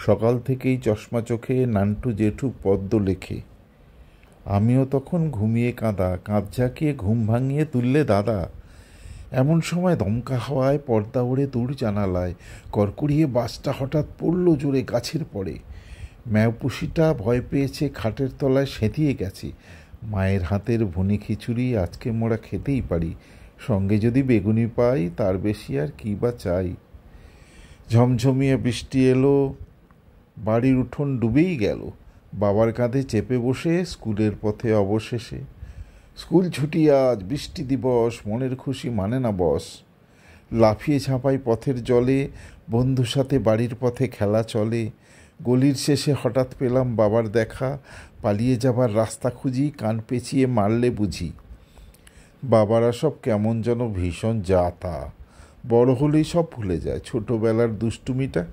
সকাল থেকেই চশমা চোখে নান্টু জেঠু পদ্য লেখে। আমিও তখন ঘুমিয়ে কাঁদা, কাঁধ ঝাঁকিয়ে ঘুম ভাঙিয়ে তুললে দাদা। এমন সময় দমকা হাওয়ায় পর্দা ওড়ে দূর জানালায় কড়কড়িয়ে বাসটা হঠাৎ পড়ল জোরে গাছের পড়ে। ম্যাওপুষিটা ভয় পেয়েছে, খাটের তলায় সেঁধিয়ে গেছে। মায়ের হাতের ভুনি খিচুড়ি আজকে মোরা খেতেই পারি, সঙ্গে যদি বেগুনি পাই, তার বেশি আর কী বা চাই। ঝমঝমিয়ে বৃষ্টি এলো, বাড়ির উঠোন ডুবেই গেল। বাবার কাঁধে চেপে বসে স্কুলের পথে অবশেষে। স্কুল ছুটি আজ, বৃষ্টি দিবস, মনের খুশি মানে না বস। লাফিয়ে ঝাঁপাই পথের জলে, বন্ধুর সাথে বাড়ির পথে খেলা চলে। গলির শেষে হঠাৎ পেলাম বাবার দেখা, পালিয়ে যাবার রাস্তা খুঁজি, কান পেঁচিয়ে মারলে বুঝি। বাবারা সব কেমন যেন ভীষণ যা তা, বড় হলেই সব ভুলে যায় ছোটবেলার দুষ্টুমিটা।